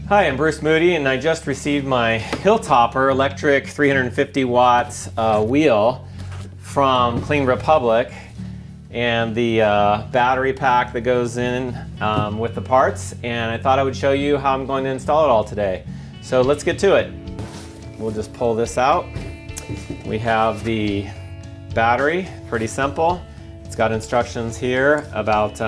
Hi, I'm Bruce Moody, and I just received my Hilltopper electric 350 watts wheel from Clean Republic, and the battery pack that goes in with the parts, and I thought I would show you how I'm going to install it all today. So let's get to it. We'll just pull this out. We have the battery, pretty simple. It's got instructions here about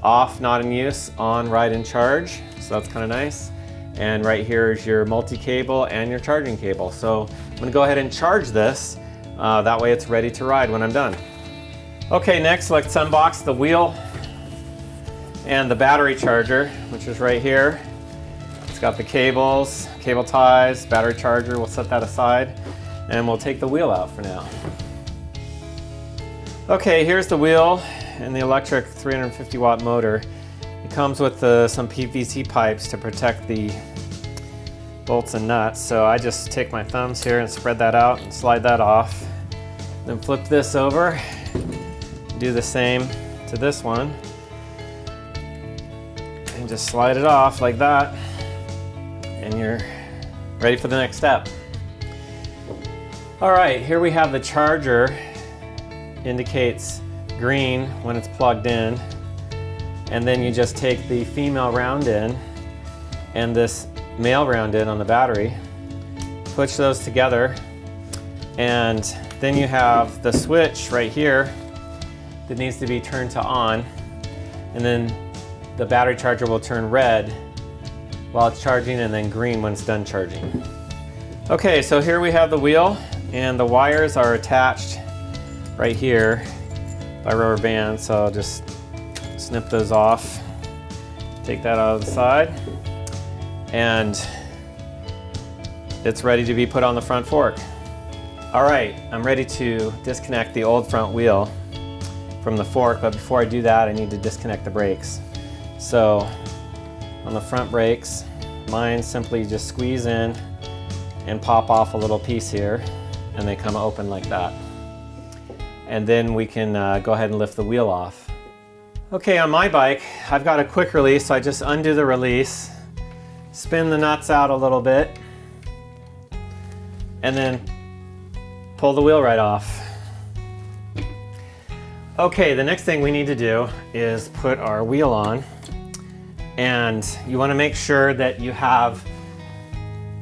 off, not in use, on, ride, and charge. So that's kind of nice. And right here is your multi-cable and your charging cable. So I'm going to go ahead and charge this. That way it's ready to ride when I'm done. Okay, next let's unbox the wheel and the battery charger, which is right here. It's got the cables, cable ties, battery charger. We'll set that aside and we'll take the wheel out for now. Okay, here's the wheel and the electric 350 watt motor. It comes with some PVC pipes to protect the bolts and nuts. So I just take my thumbs here and spread that out and slide that off. Then flip this over, do the same to this one, and just slide it off like that, and you're ready for the next step. All right, here we have the charger. Indicates green when it's plugged in. And then you just take the female round in and this male round in on the battery, push those together, and then you have the switch right here that needs to be turned to on, and then the battery charger will turn red while it's charging and then green when it's done charging. Okay, so here we have the wheel, and the wires are attached right here by rubber bands, so I'll just snip those off, take that out of the side, and it's ready to be put on the front fork. All right, I'm ready to disconnect the old front wheel from the fork, but before I do that, I need to disconnect the brakes. So on the front brakes, mine simply just squeeze in and pop off a little piece here, and they come open like that. And then we can go ahead and lift the wheel off. Okay, on my bike, I've got a quick release, so I just undo the release, spin the nuts out a little bit, and then pull the wheel right off. Okay, the next thing we need to do is put our wheel on, and you want to make sure that you have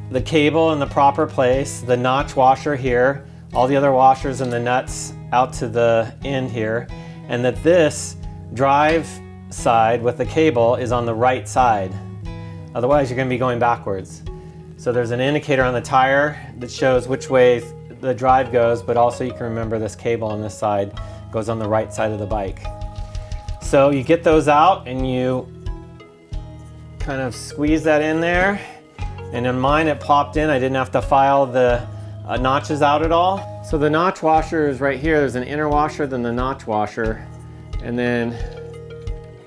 the cable in the proper place, the notch washer here, all the other washers and the nuts out to the end here, and that this drive side with the cable is on the right side. Otherwise you're going to be going backwards. So there's an indicator on the tire that shows which way the drive goes, but also you can remember this cable on this side goes on the right side of the bike. So you get those out and you kind of squeeze that in there, and in mine it popped in. I didn't have to file the notches out at all. So the notch washer is right here. There's an inner washer, then the notch washer, and then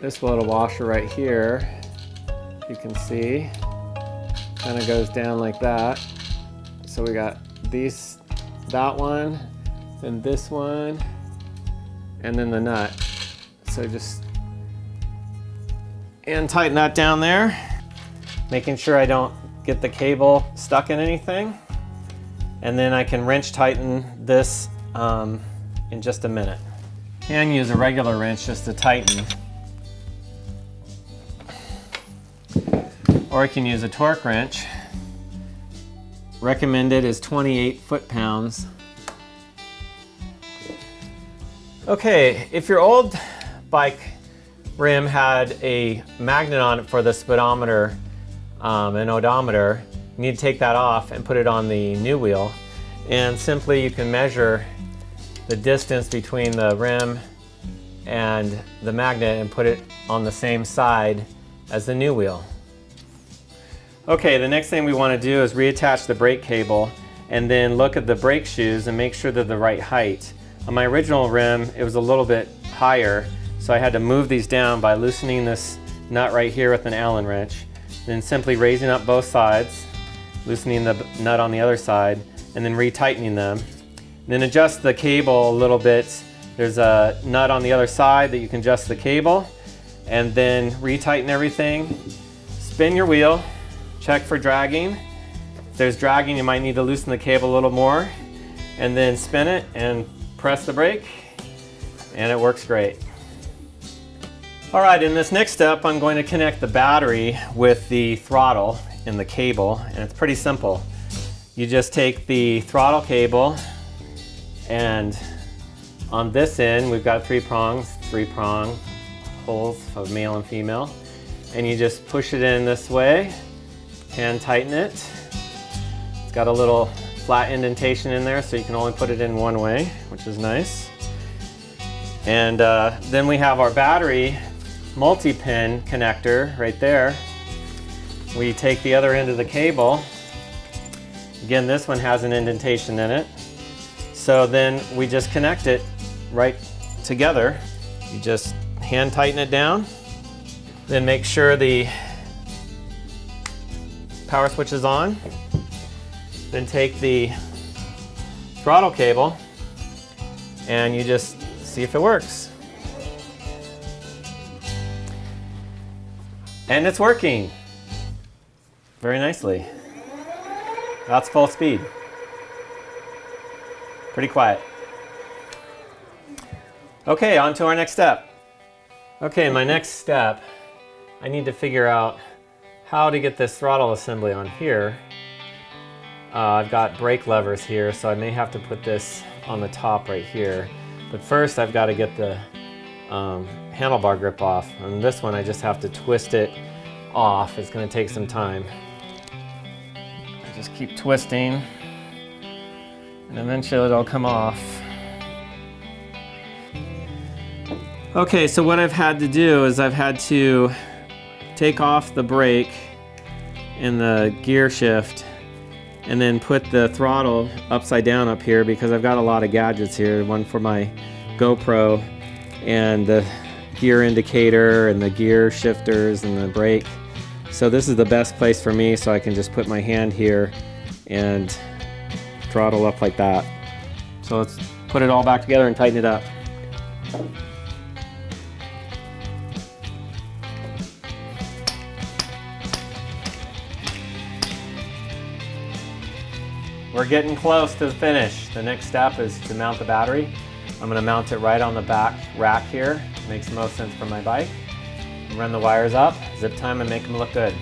this little washer right here, you can see, kind of goes down like that. So we got that one, then this one, and then the nut. So just tighten that down there, making sure I don't get the cable stuck in anything. And then I can wrench tighten this in just a minute. Can use a regular wrench just to tighten, or I can use a torque wrench. Recommended is 28 foot-pounds. Okay, if your old bike rim had a magnet on it for the speedometer and odometer, you need to take that off and put it on the new wheel, and simply you can measure the distance between the rim and the magnet and put it on the same side as the new wheel. Okay, the next thing we want to do is reattach the brake cable and then look at the brake shoes and make sure they're the right height. On my original rim, it was a little bit higher, so I had to move these down by loosening this nut right here with an Allen wrench, then simply raising up both sides, loosening the nut on the other side, and then retightening them. Then adjust the cable a little bit. There's a nut on the other side that you can adjust the cable, and then retighten everything. Spin your wheel check for dragging. If there's dragging, you might need to loosen the cable a little more, and then spin it and press the brake, and it works great. All right, in this next step, I'm going to connect the battery with the throttle in the cable, and it's pretty simple. You just take the throttle cable, and on this end, we've got three prong holes of male and female, and you just push it in this way, hand tighten it. It's got a little flat indentation in there, so you can only put it in one way, which is nice. And then we have our battery multi-pin connector right there. We take the other end of the cable. Again, this one has an indentation in it. So then we just connect it right together. You just hand tighten it down. Then make sure the power switch is on. Then take the throttle cable and you just see if it works. And it's working very nicely. That's full speed. Pretty quiet. Okay, on to our next step. Okay, my next step, I need to figure out how to get this throttle assembly on here. I've got brake levers here, so I may have to put this on the top right here. But first I've got to get the handlebar grip off. And this one I just have to twist it off. It's going to take some time. I just keep twisting and eventually it'll come off. Okay, so what I've had to do is I've had to take off the brake and the gear shift and then put the throttle upside down up here because I've got a lot of gadgets here. One for my GoPro and the gear indicator and the gear shifters and the brake. So this is the best place for me, so I can just put my hand here and throttle up like that. So let's put it all back together and tighten it up. We're getting close to the finish. The next step is to mount the battery. I'm going to mount it right on the back rack here. Makes the most sense for my bike. Run the wires up, zip tie them, and make them look good.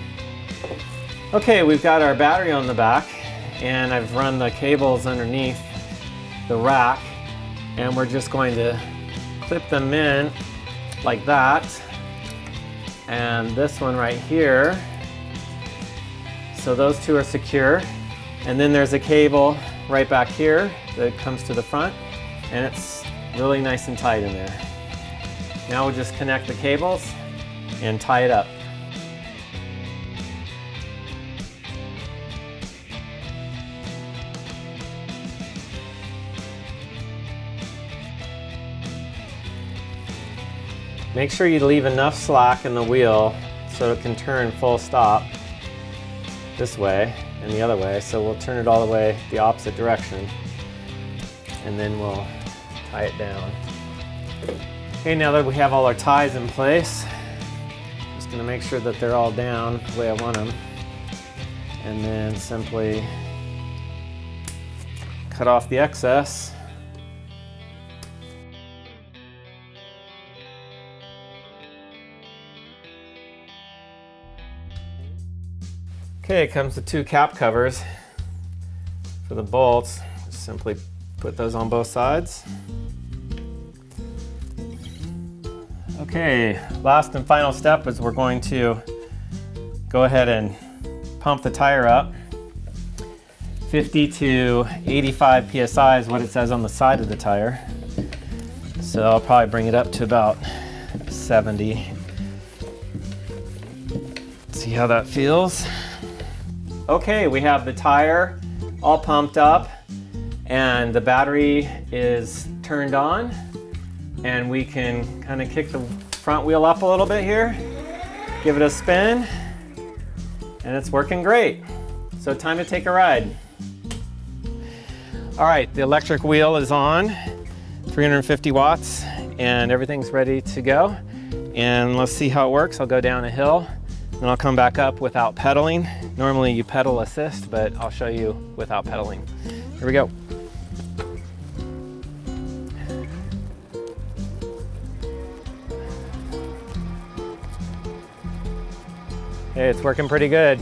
Okay, we've got our battery on the back, and I've run the cables underneath the rack, and we're just going to clip them in like that. And this one right here. So those two are secure. And then there's a cable right back here that comes to the front, and it's really nice and tight in there. Now we'll just connect the cables and tie it up. Make sure you leave enough slack in the wheel so it can turn full stop this way and the other way. So we'll turn it all the way the opposite direction, and then we'll tie it down. Okay, now that we have all our ties in place, just gonna make sure that they're all down the way I want them, and then simply cut off the excess. Okay, it comes with two cap covers for the bolts. Just simply put those on both sides. Okay, last and final step is we're going to go ahead and pump the tire up. 50 to 85 psi is what it says on the side of the tire. So I'll probably bring it up to about 70. See how that feels. Okay, we have the tire all pumped up and the battery is turned on, and we can kind of kick the front wheel up a little bit here, give it a spin, and it's working great. So time to take a ride. All right, the electric wheel is on, 350 watts, and everything's ready to go. And let's see how it works. I'll go down a hill Then I'll come back up without pedaling. Normally you pedal assist, but I'll show you without pedaling. Here we go. Hey, it's working pretty good.